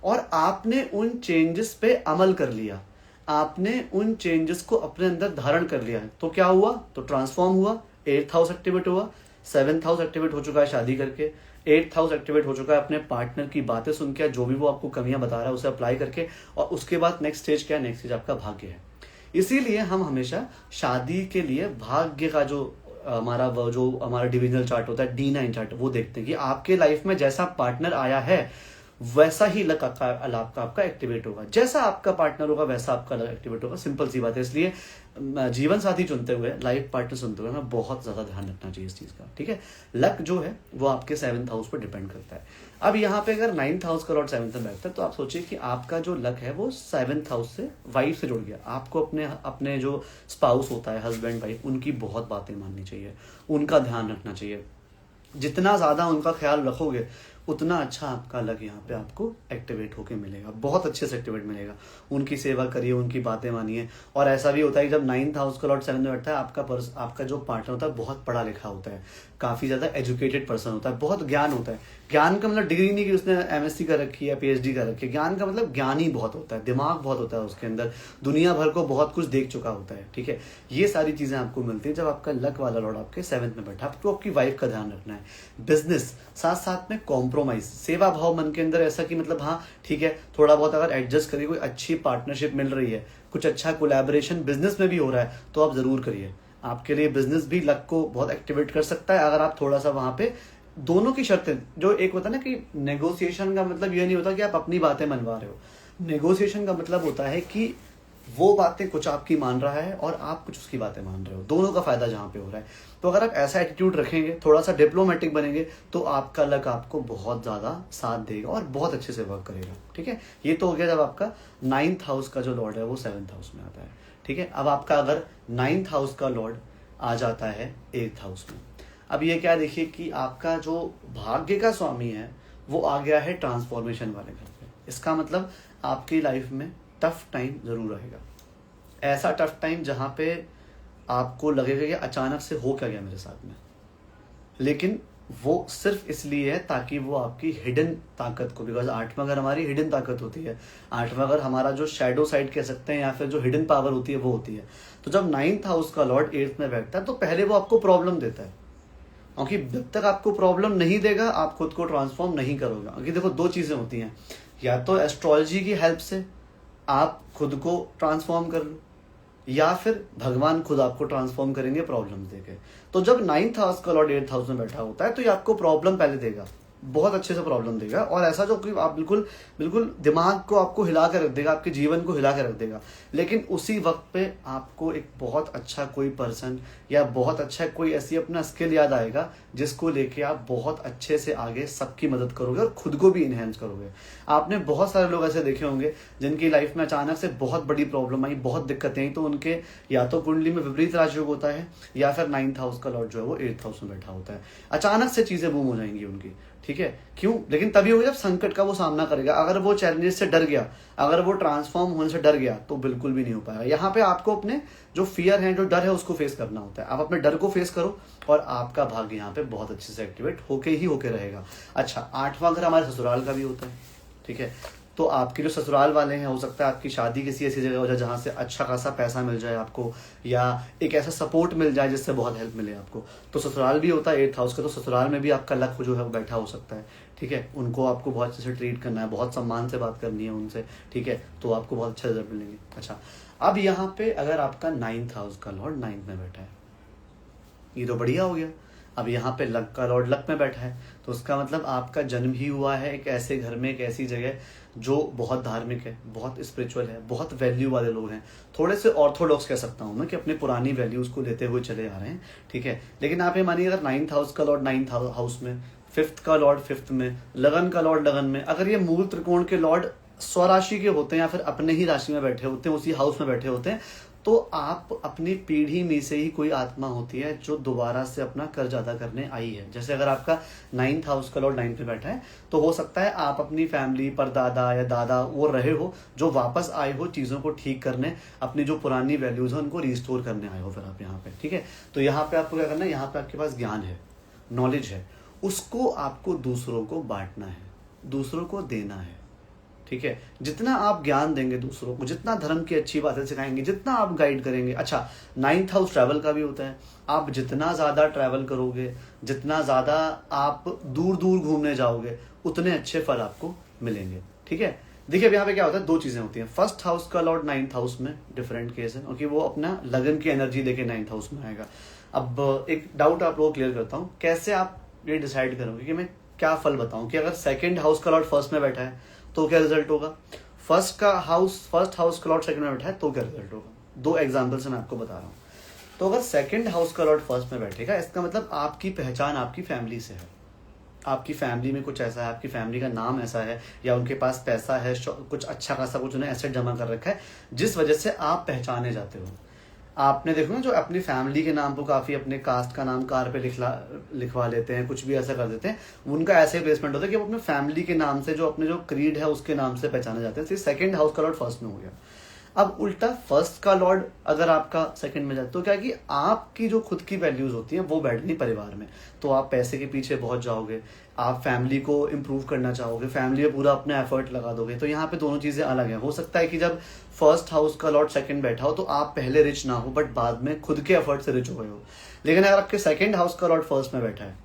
और आपने उन चेंजेस पे अमल कर लिया, आपने उन चेंजेस को अपने अंदर धारण कर लिया है। तो क्या हुआ? तो ट्रांसफॉर्म हुआ, 8th हाउस एक्टिवेट हुआ, 7th हाउस एक्टिवेट हो चुका है शादी करके, 8th हाउस एक्टिवेट हो चुका है अपने पार्टनर की बातें सुन के, जो भी वो आपको कमियां बता रहा है उसे अप्लाई करके, और उसके बाद नेक्स्ट स्टेज क्या है? नेक्स्ट स्टेज आपका भाग्य है। इसीलिए हम हमेशा शादी के लिए भाग्य का जो हमारा डिविजनल चार्ट होता है, D9 चार्ट, वो देखते हैं कि आपके लाइफ में जैसा पार्टनर आया है वैसा ही लक आपका एक्टिवेट होगा। जैसा आपका पार्टनर होगा वैसा आपका लक एक्टिवेट होगा। सिंपल सी बात है। इसलिए जीवन साथी चुनते हुए, लाइफ पार्टनर चुनते हुए हमें बहुत ज्यादा ध्यान रखना चाहिए इस चीज का, ठीक है। लक जो है वो आपके 7th हाउस पर डिपेंड करता है। अब यहाँ पे अगर 9th हाउस का लॉर्ड 7th में बैठता है, तो आप सोचिए कि आपका जो लक है वो 7th हाउस से, वाइफ से जुड़ गया। आपको अपने जो स्पाउस होता है, हस्बैंड वाइफ, उनकी बहुत बातें माननी चाहिए, उनका ध्यान रखना चाहिए। जितना ज्यादा उनका ख्याल रखोगे उतना अच्छा आपका लक यहाँ पे आपको एक्टिवेट होके मिलेगा, बहुत अच्छे से एक्टिवेट मिलेगा। उनकी सेवा करिए, उनकी बातें मानिए। और ऐसा भी होता है कि जब 9th हाउस का लॉर्ड 7 में बैठता है, आपका जो पार्टनर होता है बहुत पढ़ा लिखा होता है, काफी ज्यादा एजुकेटेड पर्सन होता है, बहुत ज्ञान होता है। ज्ञान का मतलब डिग्री नहीं कि उसने MSc कर रखी है, PhD कर रखी है। ज्ञान का मतलब ज्ञान ही बहुत होता है, दिमाग बहुत होता है उसके अंदर, दुनिया भर को बहुत कुछ देख चुका होता है, ठीक है। ये सारी चीजें आपको मिलती है जब आपका लक वाला लॉर्ड आपके 7th में बैठा। आपको आपकी वाइफ का ध्यान रखना है, बिजनेस, साथ साथ में कॉम्प्रोमाइज, सेवा भाव मन के अंदर, ऐसा कि मतलब हाँ ठीक है, थोड़ा बहुत अगर एडजस्ट करिए, कोई अच्छी पार्टनरशिप मिल रही है, कुछ अच्छा कोलैबोरेशन बिजनेस में भी हो रहा है, तो आप जरूर करिए। आपके लिए बिजनेस भी लक को बहुत एक्टिवेट कर सकता है अगर आप थोड़ा सा वहां पे दोनों की शर्तें, जो एक होता है ना कि नेगोशिएशन का मतलब ये नहीं होता कि आप अपनी बातें मनवा रहे हो, नेगोशिएशन का मतलब होता है कि वो बातें कुछ आपकी मान रहा है और आप कुछ उसकी बातें मान रहे हो, दोनों का फायदा जहाँ पे हो रहा है। तो अगर आप ऐसा एटीट्यूड रखेंगे, थोड़ा सा डिप्लोमेटिक बनेंगे, तो आपका लक आपको बहुत ज़्यादा साथ देगा और बहुत अच्छे से वर्क करेगा। ठीक है, ये तो हो गया जब आपका 9th हाउस का जो लॉर्ड है वो 7th हाउस में आता है। ठीक है, अब आपका अगर 9th हाउस का लॉर्ड आ जाता है 8th हाउस में, अब ये क्या देखिए कि आपका जो भाग्य का स्वामी है वो आ गया है ट्रांसफॉर्मेशन वाले घर पे। इसका मतलब आपकी लाइफ में टफ टाइम जरूर रहेगा, ऐसा टफ टाइम जहाँ पे आपको लगेगा कि अचानक से हो क्या गया मेरे साथ में, लेकिन वो सिर्फ इसलिए है ताकि वो आपकी हिडन ताकत को, बिकॉज 8वां घर हमारी हिडन ताकत होती है, 8वां घर हमारा जो शैडो साइड कह सकते हैं या फिर जो हिडन पावर होती है वो होती है। तो जब 9th हाउस का लॉर्ड 8th में बैठता है तो पहले वो आपको प्रॉब्लम देता है, क्योंकि जब तक आपको प्रॉब्लम नहीं देगा आप खुद को ट्रांसफॉर्म नहीं करोगे। क्योंकि देखो दो चीजें होती हैं, या तो एस्ट्रोलॉजी की हेल्प से आप खुद को ट्रांसफॉर्म कर लो, या फिर भगवान खुद आपको ट्रांसफॉर्म करेंगे प्रॉब्लम देके। तो जब 9th हाउस का लॉर्ड 8th हाउस में बैठा होता है तो ये आपको प्रॉब्लम पहले देगा, बहुत अच्छे से प्रॉब्लम देगा, और ऐसा जो कि आप बिल्कुल बिल्कुल दिमाग को आपको हिला कर रख देगा, आपके जीवन को हिला कर रख देगा। लेकिन उसी वक्त पे आपको एक बहुत अच्छा कोई पर्सन या बहुत अच्छा कोई ऐसी अपना स्किल याद आएगा जिसको लेके आप बहुत अच्छे से आगे सबकी मदद करोगे और खुद को भी इनहेंस करोगे। आपने बहुत सारे लोग ऐसे देखे होंगे जिनकी लाइफ में अचानक से बहुत बड़ी प्रॉब्लम आई, बहुत दिक्कतें आई, तो उनके या तो कुंडली में विपरीत राजयोग होता है या फिर 9th हाउस का लॉर्ड जो है वो 8th हाउस में बैठा होता है। अचानक से चीजें बूम हो जाएंगी उनकी। ठीक है, क्यों? लेकिन तभी होगा जब संकट का वो सामना करेगा। अगर वो चैलेंजेस से डर गया, अगर वो ट्रांसफॉर्म होने से डर गया, तो बिल्कुल भी नहीं हो पाएगा। यहाँ पे आपको अपने जो फियर है, जो डर है, उसको फेस करना होता है। आप अपने डर को फेस करो और आपका भाग्य यहाँ पे बहुत अच्छे से एक्टिवेट होके रहेगा। अच्छा, 8वां घर हमारे ससुराल का भी होता है। ठीक है, तो आपके जो ससुराल वाले हैं, हो सकता है आपकी शादी किसी ऐसी जगह हो जाए जहाँ से अच्छा खासा पैसा मिल जाए आपको, या एक ऐसा सपोर्ट मिल जाए जिससे बहुत हेल्प मिले आपको। तो ससुराल भी होता है 8th हाउस का, तो ससुराल में भी आपका लक जो है वो बैठा हो सकता है। ठीक है, उनको आपको बहुत अच्छे से ट्रीट करना है, बहुत सम्मान से बात करनी है उनसे। ठीक है, तो आपको बहुत अच्छे रिजल्ट मिलेंगे। अच्छा, अब यहाँ पे अगर आपका 9th हाउस का लॉर्ड 9th में बैठा है, ये तो बढ़िया हो गया। अब यहाँ पे लक का लॉर्ड लक में बैठा है, तो उसका मतलब आपका जन्म ही हुआ है एक ऐसे घर में, एक ऐसी जगह जो बहुत धार्मिक है, बहुत स्पिरिचुअल है, बहुत वैल्यू वाले लोग हैं, थोड़े से ऑर्थोडॉक्स कह सकता हूँ मैं, कि अपने पुरानी वैल्यूज को लेते हुए चले आ रहे हैं। ठीक है, लेकिन आप ये मानिए अगर 9th हाउस का लॉर्ड 9th हाउस में, 5th का लॉर्ड 5th में, लगन का लॉर्ड लगन में, अगर ये मूल त्रिकोण के लॉर्ड स्वराशि के होते हैं या फिर अपने ही राशि में बैठे होते हैं, उसी हाउस में बैठे होते हैं, तो आप अपनी पीढ़ी में से ही कोई आत्मा होती है जो दोबारा से अपना कर्ज अदा करने आई है। जैसे अगर आपका 9th हाउस का लॉर्ड 9th पे बैठा है, तो हो सकता है आप अपनी फैमिली पर दादा या दादा वो रहे हो जो वापस आए हो चीज़ों को ठीक करने, अपनी जो पुरानी वैल्यूज है उनको रिस्टोर करने आए हो फिर आप यहाँ पे। ठीक है, तो यहाँ पे आपको क्या करना है, यहाँ पे आपके पास ज्ञान है, नॉलेज है, उसको आपको दूसरों को बांटना है, दूसरों को देना है। ठीक है, जितना आप ज्ञान देंगे दूसरों को, जितना धर्म की अच्छी बातें सिखाएंगे, जितना आप गाइड करेंगे। अच्छा, 9th हाउस ट्रैवल का भी होता है, आप जितना ज़्यादा ट्रैवल करोगे, जितना ज़्यादा आप दूर दूर घूमने जाओगे, उतने अच्छे फल आपको मिलेंगे। ठीक है, देखिए अब यहाँ पे क्या होता है, दो चीज़ें होती हैं। 1st हाउस का लॉर्ड 9th हाउस में डिफरेंट केस है, क्योंकि वो अपना लगन की एनर्जी लेके 9th हाउस में आएगा। अब एक डाउट आप लोगों को क्लियर करता हूँ, कैसे आप ये डिसाइड करोगे कि मैं क्या फल बताऊँ, कि अगर 2nd हाउस का लॉर्ड 1st में बैठा है तो क्या रिजल्ट होगा, फर्स्ट हाउस का लॉर्ड 2nd में बैठा है तो क्या रिजल्ट होगा। दो एग्जांपल से मैं आपको बता रहा हूँ। तो अगर 2nd हाउस का लॉर्ड 1st में बैठेगा, इसका मतलब आपकी पहचान आपकी फैमिली से है, आपकी फैमिली में कुछ ऐसा है, आपकी फैमिली का नाम ऐसा है, या उनके पास पैसा है, कुछ अच्छा खासा कुछ उन्हें एसेट जमा कर रखा है, जिस वजह से आप पहचाने जाते हो। आपने देखो ना, जो अपनी फैमिली के नाम को काफी अपने कास्ट का नाम कार पे लिखवा लेते हैं, कुछ भी ऐसा कर देते हैं, उनका ऐसे प्लेसमेंट होता है कि वो अपने फैमिली के नाम से, जो अपने जो क्रीड है उसके नाम से पहचाने जाते हैं। 2nd हाउस का लॉर्ड 1st में हो गया। अब उल्टा 1st का लॉर्ड अगर आपका 2nd में जाए, तो क्या कि आपकी जो खुद की वैल्यूज होती हैं वो बैठनी परिवार में, तो आप पैसे के पीछे बहुत जाओगे, आप फैमिली को इम्प्रूव करना चाहोगे, फैमिली में पूरा अपना एफर्ट लगा दोगे। तो यहाँ पे दोनों चीजें अलग हैं। हो सकता है कि जब 1st हाउस का लॉर्ड 2nd बैठा हो तो आप पहले रिच ना हो, बट बाद में खुद के एफर्ट से रिच हो गए हो। लेकिन अगर आपके 2nd हाउस का लॉर्ड 1st में बैठा है,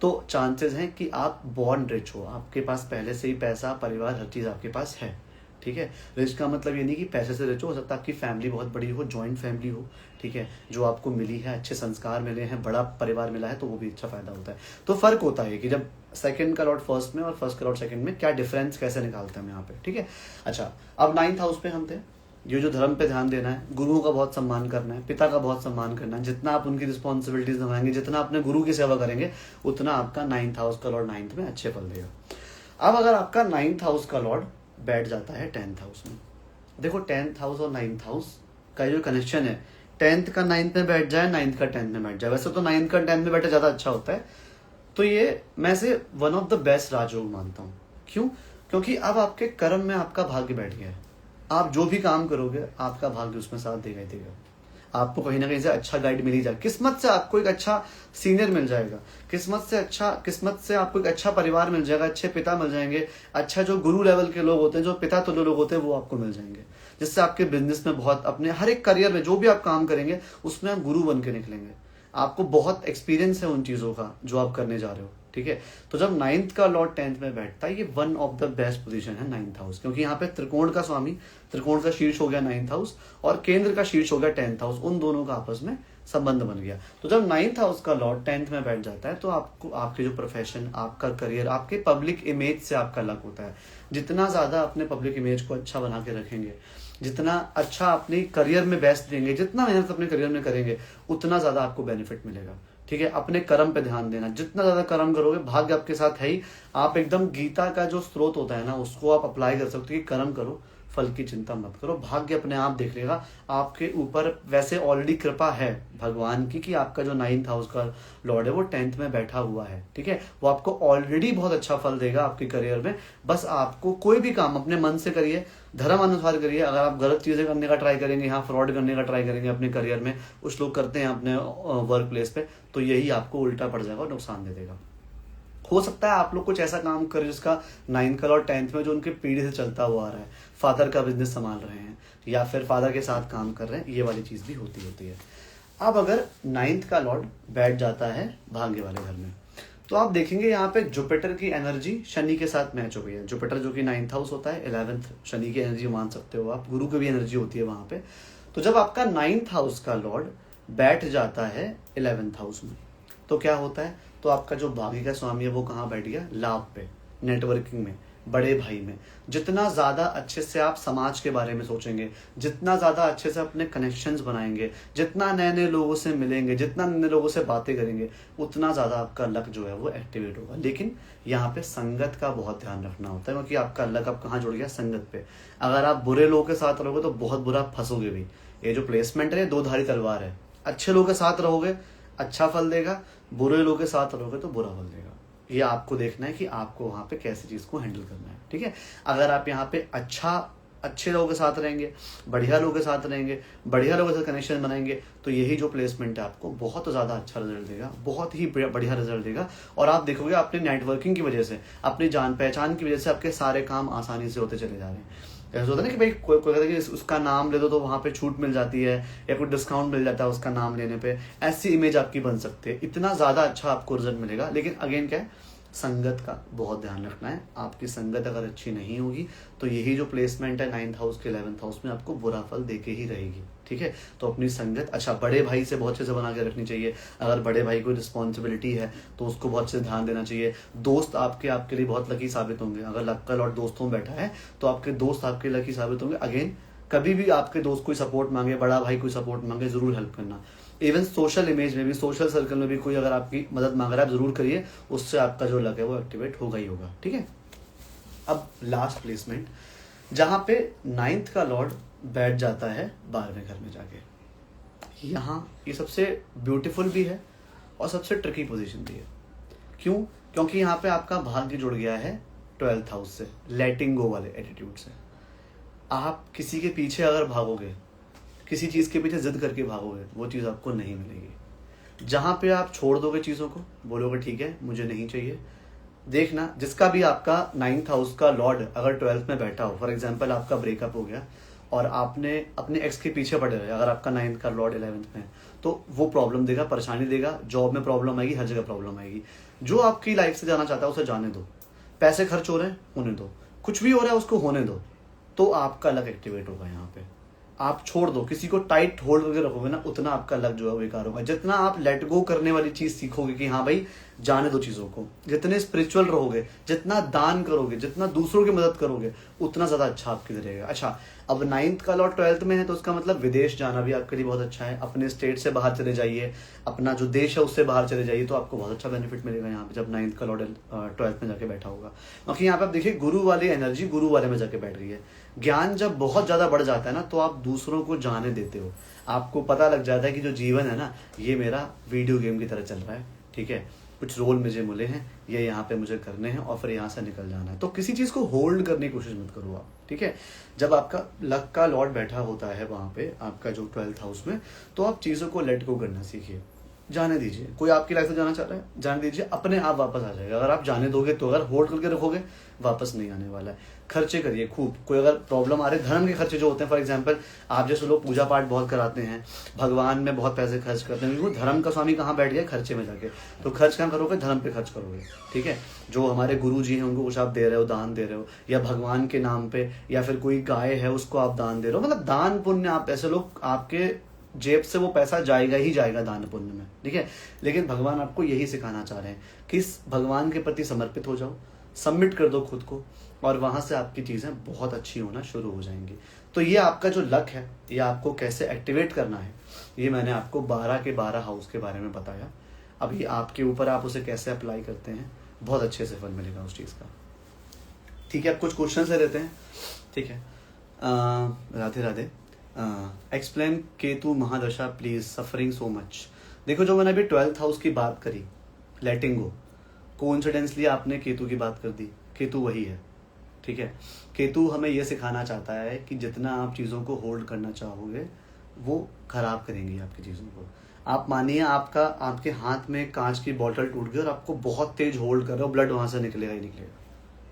तो चांसेस हैं कि आप बॉर्न रिच हो, आपके पास पहले से ही पैसा, परिवार, हर चीज आपके पास है। ठीक है। रिच का मतलब ये नहीं कि पैसे से रिच हो सकता है आपकी फैमिली बहुत बड़ी हो, जॉइंट फैमिली हो, ठीक है, जो आपको मिली है, अच्छे संस्कार मिले हैं, बड़ा परिवार मिला है, तो वो भी अच्छा फायदा होता है। तो फर्क होता है कि जब सेकंड का लॉर्ड फर्स्ट में और फर्स्ट का लॉर्ड सेकंड में क्या डिफरेंस कैसे निकालते हैं हम यहाँ पे, ठीक है। अच्छा, अब 9th हाउस पे हम थे। ये जो धर्म पे ध्यान देना है, गुरुओं का बहुत सम्मान करना है, पिता का बहुत सम्मान करना है, जितना आप उनकी रिस्पॉन्सिबिलिटीज निभाएंगे, जितना अपने गुरु की सेवा करेंगे, उतना आपका 9th हाउस का लॉर्ड 9th में अच्छे फल देगा। अब अगर आपका 9th हाउस का लॉर्ड बैठ जाता है 10th हाउस में, देखो 10th हाउस और 9th हाउस का जो कनेक्शन है, 10th का 9th में बैठ जाए, 9th का 10th में बैठ जाए, वैसे तो 9th का 10th में बैठे ज्यादा अच्छा होता है। तो ये मैं से वन ऑफ द बेस्ट राजयोग मानता हूँ। क्यों? क्योंकि अब आपके कर्म में आपका भाग्य बैठ गया है। आप जो भी काम करोगे आपका भाग्य उसमें साथ देगा ही देगा। आपको कहीं ना कहीं से अच्छा गाइड मिल ही जाएगा, किस्मत से आपको एक अच्छा सीनियर मिल जाएगा, किस्मत से आपको एक अच्छा परिवार मिल जाएगा, अच्छे पिता मिल जाएंगे, अच्छा जो गुरु लेवल के लोग होते हैं, जो पिता तुल्य लोग होते हैं, वो आपको मिल जाएंगे, जिससे आपके बिजनेस में बहुत, अपने हर एक करियर में जो भी आप काम करेंगे उसमें आप गुरु बन के निकलेंगे। आपको बहुत एक्सपीरियंस है उन चीजों का जो आप करने जा रहे हो, ठीक है। तो जब 9th का लॉर्ड 10th में बैठता है, ये one of the best position है 9th हाउस, क्योंकि यहाँ पे त्रिकोण का स्वामी, त्रिकोण का शीर्ष हो गया 9th हाउस और केंद्र का शीर्ष हो गया 10th हाउस, उन दोनों का आपस में संबंध बन गया। तो जब 9th हाउस का लॉर्ड 10th में बैठ जाता है, तो आपको आपके जो प्रोफेशन, आपका करियर, आपके पब्लिक इमेज से आपका लक होता है। जितना ज्यादा अपने पब्लिक इमेज को अच्छा बना के रखेंगे, जितना अच्छा अपने करियर में बेस्ट देंगे, जितना मेहनत अपने करियर में करेंगे, उतना ज्यादा आपको बेनिफिट मिलेगा, ठीक है। अपने कर्म पे ध्यान देना, जितना ज्यादा कर्म करोगे, भाग्य आपके साथ है ही। आप एकदम गीता का जो स्रोत होता है ना, उसको आप अप्लाई कर सकते हो कि कर्म करो, फल की चिंता मत करो, भाग्य अपने आप देख लेगा आपके ऊपर। वैसे ऑलरेडी कृपा है भगवान की कि आपका जो 9th हाउस का लॉर्ड है वो 10th में बैठा हुआ है, ठीक है। वो आपको ऑलरेडी बहुत अच्छा फल देगा आपके करियर में। बस आपको कोई भी काम अपने मन से करिए, धर्म अनुसार करिए। अगर आप गलत चीजें करने का ट्राई करेंगे, यहाँ फ्रॉड करने का ट्राई करेंगे अपने करियर में, कुछ लोग करते हैं अपने वर्क प्लेस पे, तो यही आपको उल्टा पड़ जाएगा और नुकसान दे देगा। हो सकता है आप लोग कुछ ऐसा काम करें जिसका 9th का लॉर्ड 10th में जो उनके पीढ़ी से चलता हुआ आ रहा है, फादर का बिजनेस संभाल रहे हैं या फिर फादर के साथ काम कर रहे हैं, ये वाली चीज भी होती है। अब अगर 9th का लॉर्ड बैठ जाता है भाग्य वाले घर में, तो आप देखेंगे यहाँ पे जुपिटर की एनर्जी शनि के साथ मैच हो गई है। जुपिटर जो कि 9th हाउस होता है, 11th शनि की एनर्जी मान सकते हो आप, गुरु की भी एनर्जी होती है वहां पे। तो जब आपका 9th हाउस का लॉर्ड बैठ जाता है 11th हाउस में, तो क्या होता है, तो आपका जो भाग्य का स्वामी है वो कहाँ बैठ गया, लाभ पे, नेटवर्किंग में, बड़े भाई में। जितना ज्यादा अच्छे से आप समाज के बारे में सोचेंगे, जितना ज्यादा अच्छे से अपने कनेक्शंस बनाएंगे, जितना नए नए लोगों से मिलेंगे, जितना नए लोगों से बातें करेंगे, उतना ज्यादा आपका लक जो है वो एक्टिवेट होगा। लेकिन यहाँ पे संगत का बहुत ध्यान रखना होता है, क्योंकि आपका लक अब कहाँ जुड़ गया, संगत पे। अगर आप बुरे लोगों के साथ रहोगे तो बहुत बुरा फंसोगे भी। ये जो प्लेसमेंट है, दो धारी तलवार है। अच्छे लोगों के साथ रहोगे अच्छा फल देगा, बुरे लोगों के साथ रहोगे तो बुरा फल देगा। ये आपको देखना है कि आपको वहां पे कैसी चीज को हैंडल करना है, ठीक है। अगर आप यहाँ पे अच्छे लोगों के साथ रहेंगे, बढ़िया लोगों के साथ रहेंगे, बढ़िया लोगों के साथ कनेक्शन बनाएंगे, तो यही जो प्लेसमेंट है आपको बहुत ज्यादा अच्छा रिजल्ट देगा, बहुत ही बढ़िया रिजल्ट देगा। और आप देखोगे अपनी नेटवर्किंग की वजह से, अपनी जान पहचान की वजह से आपके सारे काम आसानी से होते चले जा रहे हैं। ऐसा होता है ना कि भाई कोई कहता है कि उसका नाम ले दो तो वहां पे छूट मिल जाती है या कोई डिस्काउंट मिल जाता है उसका नाम लेने पे, ऐसी इमेज आपकी बन सकती है। इतना ज्यादा अच्छा आपको रिजल्ट मिलेगा। लेकिन अगेन क्या है, संगत का बहुत ध्यान रखना है। आपकी संगत अगर अच्छी नहीं होगी तो यही जो प्लेसमेंट है 9th हाउस के 11th हाउस में आपको बुरा फल देके ही रहेगी, ठीक है। तो अपनी संगत, अच्छा बड़े भाई से बहुत अच्छे से बना के रखनी चाहिए। अगर बड़े भाई को रिस्पॉन्सिबिलिटी है तो उसको बहुत अच्छे से ध्यान देना चाहिए। दोस्त आपके लिए बहुत लकी साबित होंगे। अगर लक का लॉर्ड दोस्तों में बैठा है तो आपके दोस्त आपके लकी साबित होंगे। अगेन कभी भी आपके दोस्त कोई सपोर्ट मांगे, बड़ा भाई कोई सपोर्ट मांगे, जरूर हेल्प करना। इवन सोशल इमेज में भी, सोशल सर्कल में भी कोई अगर आपकी मदद मांग रहा है, आप जरूर करिए, उससे आपका जो लक है वो एक्टिवेट होगा ही होगा, ठीक है। अब लास्ट प्लेसमेंट, जहां पे 9th का लॉर्ड बैठ जाता है 12वें घर में जाके। यहाँ ये सबसे ब्यूटीफुल भी है और सबसे ट्रिकी पोजीशन भी है। क्यों? क्योंकि यहाँ पे आपका भाग्य जुड़ गया है 12th हाउस से, लेटिंग गो वाले एटीट्यूड से। आप किसी के पीछे अगर भागोगे, किसी चीज के पीछे जिद करके भागोगे, वो चीज आपको नहीं मिलेगी। जहां पे आप छोड़ दोगे चीजों को, बोलोगे ठीक है मुझे नहीं चाहिए, देखना जिसका भी आपका 9th हाउस का लॉर्ड अगर 12th में बैठा हो, फॉर एग्जांपल आपका ब्रेकअप हो गया और आपने अपने एक्स के पीछे पड़े रहे, अगर आपका 9th का लॉर्ड 11th में है, तो वो प्रॉब्लम देगा, परेशानी देगा, जॉब में प्रॉब्लम आएगी, हर जगह प्रॉब्लम आएगी। जो आपकी लाइफ से जाना चाहता है उसे जाने दो। पैसे खर्च हो रहे हैं, होने दो। कुछ भी हो रहा है उसको होने दो। तो आपका लक एक्टिवेट होगा यहाँ पे। आप छोड़ दो, किसी को टाइट होल्ड करके रखोगे ना, उतना आपका लक जो है बेकार होगा। जितना आप लेट गो करने वाली चीज सीखोगे कि हाँ भाई जाने दो चीजों को, जितने स्पिरिचुअल रहोगे, जितना दान करोगे, जितना दूसरों की मदद करोगे, उतना ज्यादा अच्छा आपके लिए रहेगा। अच्छा, अब 9th का लॉर्ड 12th में है तो उसका मतलब विदेश जाना भी आपके लिए बहुत अच्छा है। अपने स्टेट से बाहर चले जाइए, अपना जो देश है उससे बाहर चले जाइए, तो आपको बहुत अच्छा बेनिफिट मिलेगा यहाँ पे जब 9th का लॉर्ड 12th में जाके बैठा होगा। क्योंकि यहाँ पे आप देखिए गुरु वाली एनर्जी गुरु वाले में जाके बैठ रही है। ज्ञान जब बहुत ज्यादा बढ़ जाता है ना, तो आप दूसरों को जाने देते हो। आपको पता लग जाता है कि जो जीवन है ना, ये मेरा वीडियो गेम की तरह चल रहा है। ठीक है, कुछ रोल मुझे मिले हैं, ये यहाँ पे मुझे करने हैं और फिर यहाँ से निकल जाना है। तो किसी चीज को होल्ड करने की कोशिश मत करो आप। ठीक है, जब आपका लक का लॉर्ड बैठा होता है वहां पे आपका जो 12th हाउस में, तो आप चीजों को लेट गो करना सीखिए, जाने दीजिए। कोई आपकी लाइफ से जाना चाह रहा है, जाने दीजिए, अपने आप वापस आ जाएगा। अगर आप जाने दोगे तो, अगर होल्ड करके रखोगे वापस नहीं आने वाला है। खर्चे करिए खूब। कोई अगर प्रॉब्लम आ रही है, धर्म के खर्चे जो होते हैं, फॉर एग्जांपल आप जैसे लोग पूजा पाठ बहुत कराते हैं, भगवान में बहुत पैसे खर्च करते हैं, क्योंकि धर्म का स्वामी कहाँ बैठ गया, खर्चे में जाके। तो खर्च कहाँ करोगे, धर्म पे खर्च करोगे। ठीक है, जो हमारे गुरु जी हैं उनको कुछ आप दे रहे हो, दान दे रहे हो, या भगवान के नाम पे, या फिर कोई गाय है उसको आप दान दे रहे हो, मतलब दान पुण्य। आप ऐसे लोग, आपके जेब से वो पैसा जाएगा ही जाएगा दान पुण्य में। ठीक है, लेकिन भगवान आपको यही सिखाना चाह रहे हैं कि इस भगवान के प्रति समर्पित हो जाओ, सबमिट कर दो खुद को, और वहां से आपकी चीजें बहुत अच्छी होना शुरू हो जाएंगी। तो ये आपका जो लक है, ये आपको कैसे एक्टिवेट करना है, ये मैंने आपको 12 के 12 हाउस के बारे में बताया। अभी आपके ऊपर, आप उसे कैसे अप्लाई करते हैं, बहुत अच्छे से फल मिलेगा उस चीज का। ठीक है, अब कुछ क्वेश्चन ले लेते हैं। ठीक है, Radhe Radhe. Explain Ketu mahadasha please, suffering so much. देखो, जो मैंने अभी 12th हाउस की बात करी, लेटिंग गो, कोइंसिडेंसली आपने केतु की बात कर दी। केतु वही है। ठीक है, केतु हमें यह सिखाना चाहता है कि जितना आप चीज़ों को होल्ड करना चाहोगे, वो खराब करेंगी आपकी चीज़ों को। आप मानिए आपके हाथ में कांच की बोतल टूट गई और आपको बहुत तेज होल्ड कर रहे हो, ब्लड वहां से निकलेगा ही निकलेगा।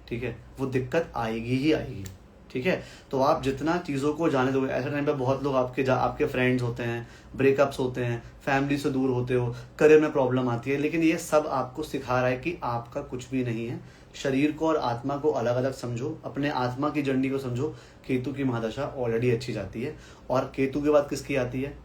ठीक है, वो दिक्कत आएगी ही आएगी। ठीक है, तो आप जितना चीज़ों को जाने दोगे, ऐसे टाइम पे बहुत लोग आपके फ्रेंड्स होते हैं, ब्रेकअप्स होते हैं, फैमिली से दूर होते हो, करियर में प्रॉब्लम आती है, लेकिन ये सब आपको सिखा रहा है कि आपका कुछ भी नहीं है। शरीर को और आत्मा को अलग अलग समझो, अपने आत्मा की जर्नी को समझो। केतु की महादशा ऑलरेडी अच्छी जाती है, और केतु के बाद किसकी आती है,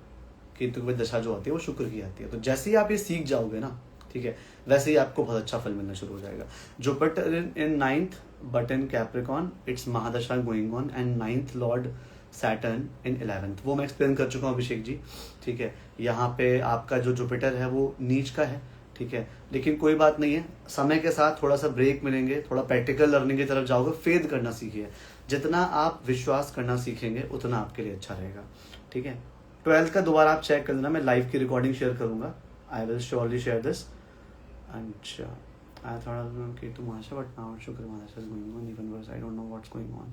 केतु के बाद दशा जो आती है वो शुक्र की आती है। तो जैसे ही आप ये सीख जाओगे ना, ठीक है, वैसे ही आपको बहुत अच्छा फल मिलना शुरू हो जाएगा। Jupiter in 9th but in Capricorn, it's mahadasha going on, and 9th lord Saturn in 11th, वो मैं एक्सप्लेन कर चुका हूँ अभिषेक जी। ठीक है, यहाँ पे आपका जो जुपिटर है वो नीच का है। ठीक है, लेकिन कोई बात नहीं है, समय के साथ थोड़ा सा ब्रेक मिलेंगे, थोड़ा प्रैक्टिकल लर्निंग की तरफ जाओगे, फेद करना सीखिए। जितना आप विश्वास करना सीखेंगे उतना आपके लिए अच्छा रहेगा। ठीक है, 12th का दोबारा आप चेक कर लेना, मैं लाइव की रिकॉर्डिंग शेयर करूंगा। I will surely share this. अच्छा, I thought I was going Ketu Mahasha, but now Shukra Mahasha is going on even worse. I don't know what's going on.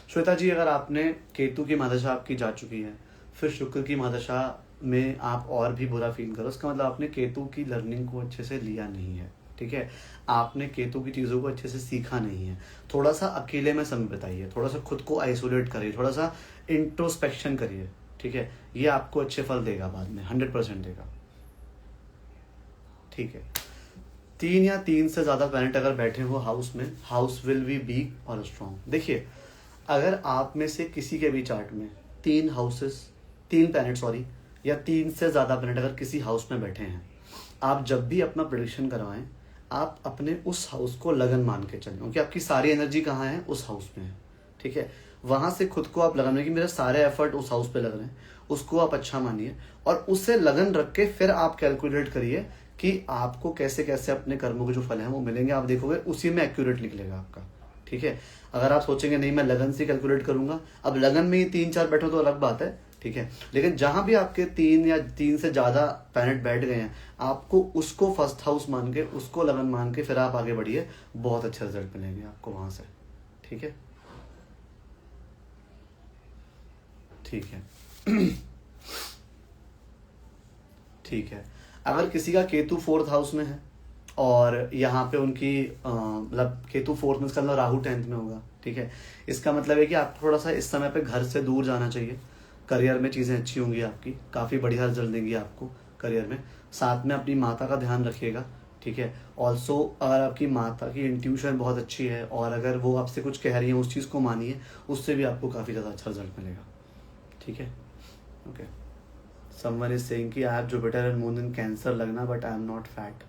Shweta ji, अगर आपने केतु की महादशा आपकी जा चुकी है, फिर शुक्र की महादशा में आप और भी बुरा फील करो, उसका मतलब आपने केतु की लर्निंग को अच्छे से लिया नहीं है। ठीक है, आपने केतु की चीज़ों को अच्छे से सीखा नहीं है। थोड़ा सा अकेले में समय बिताइए, थोड़ा सा खुद को आइसोलेट करिए, थोड़ा सा इंट्रोस्पेक्शन करिए। ठीक है, ये आपको अच्छे फल देगा, बाद में 100% देगा। ठीक है, 3 या 3 से ज़्यादा प्लैनेट अगर बैठे हो हाउस में, हाउस विल बी वीक और स्ट्रॉन्ग। देखिए, अगर आप में से किसी के भी चार्ट में 3 प्लैनेट या 3 से ज़्यादा प्लैनेट अगर किसी हाउस में बैठे हैं, आप जब भी अपना प्रेडिक्शन करवाएं, आप अपने उस हाउस को लगन मान के चलें, क्योंकि आपकी सारी एनर्जी कहाँ है, उस हाउस में है। ठीक है, वहाँ से खुद को आप लगन कि मेरे सारे एफर्ट उस हाउस पे लग रहे हैं, उसको आप अच्छा मानिए, और उससे लगन रख के फिर आप कैलकुलेट करिए कि आपको कैसे कैसे अपने कर्मों के जो फल हैं वो मिलेंगे। आप देखोगे उसी में एक्यूरेट निकलेगा आपका। ठीक है, अगर आप सोचेंगे नहीं मैं लगन से कैलकुलेट करूंगा, अब लगन में ही 3-4 बैठो तो अलग बात है। ठीक है, लेकिन जहां भी आपके 3 या 3 से ज्यादा प्लैनेट बैठ गए हैं, आपको उसको फर्स्ट हाउस मान के, उसको लगन मान के फिर आप आगे बढ़िए, बहुत अच्छे रिजल्ट मिलेंगे आपको वहां से। ठीक है, ठीक है। ठीक है, अगर किसी का केतु 4th हाउस में है और यहाँ पे उनकी मतलब केतु 4th में, इसका मतलब राहु 10th में होगा। ठीक है, इसका मतलब है कि आप थोड़ा सा इस समय पे घर से दूर जाना चाहिए। करियर में चीज़ें अच्छी होंगी आपकी, काफ़ी बढ़िया रिजल्ट देंगी आपको करियर में। साथ में अपनी माता का ध्यान रखिएगा, ठीक है। ऑल्सो अगर आपकी माता की इंट्यूशन बहुत अच्छी है और अगर वो आपसे कुछ कह रही है उस चीज़ को मानिए, उससे भी आपको काफ़ी ज़्यादा अच्छा रिजल्ट मिलेगा। ठीक है, ओके। समवन इज सेइंग कि I have Jupiter and moon in Cancer लगना but I am not fat.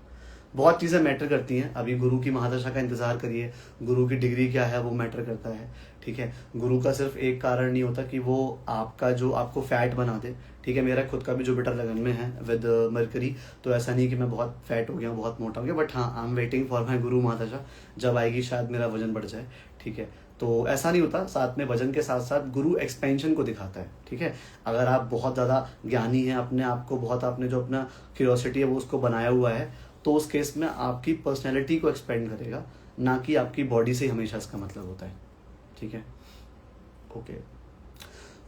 बहुत चीज़ें मैटर करती हैं। अभी गुरु की महादशा का इंतजार करिए, गुरु की डिग्री क्या है वो मैटर करता है। ठीक है, गुरु का सिर्फ एक कारण नहीं होता कि वो आपका जो आपको फैट बना दे। ठीक है, मेरा खुद का भी जुपिटर लगन में है विद मरकरी, तो ऐसा नहीं कि मैं बहुत फैट हो गया हूँ, बहुत मोटा हो गया, बट हाँ I am waiting for my गुरु महादशा। जब आएगी शायद मेरा वजन बढ़ जाए। ठीक है, तो ऐसा नहीं होता, साथ में वजन के साथ साथ गुरु एक्सपेंशन को दिखाता है। ठीक है, अगर आप बहुत ज़्यादा ज्ञानी हैं, अपने आप को बहुत, आपने जो अपना क्यूरियोसिटी है वो उसको बनाया हुआ है, तो उस केस में आपकी पर्सनैलिटी को एक्सपेंड करेगा, ना कि आपकी बॉडी से हमेशा इसका मतलब होता है। ठीक है, ओके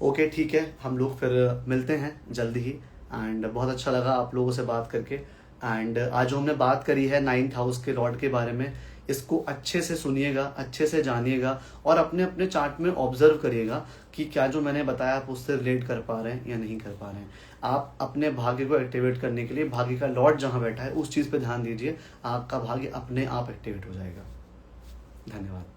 ओके, ठीक है, हम लोग फिर मिलते हैं जल्दी ही। एंड बहुत अच्छा लगा आप लोगों से बात करके। एंड आज जो हमने बात करी है 9th हाउस के लॉर्ड के बारे में, इसको अच्छे से सुनिएगा, अच्छे से जानिएगा और अपने अपने चार्ट में ऑब्जर्व करिएगा कि क्या जो मैंने बताया आप उससे रिलेट कर पा रहे हैं या नहीं कर पा रहे हैं। आप अपने भाग्य को एक्टिवेट करने के लिए भाग्य का लॉर्ड जहाँ बैठा है उस चीज़ पे ध्यान दीजिए, आपका भाग्य अपने आप एक्टिवेट हो जाएगा। धन्यवाद।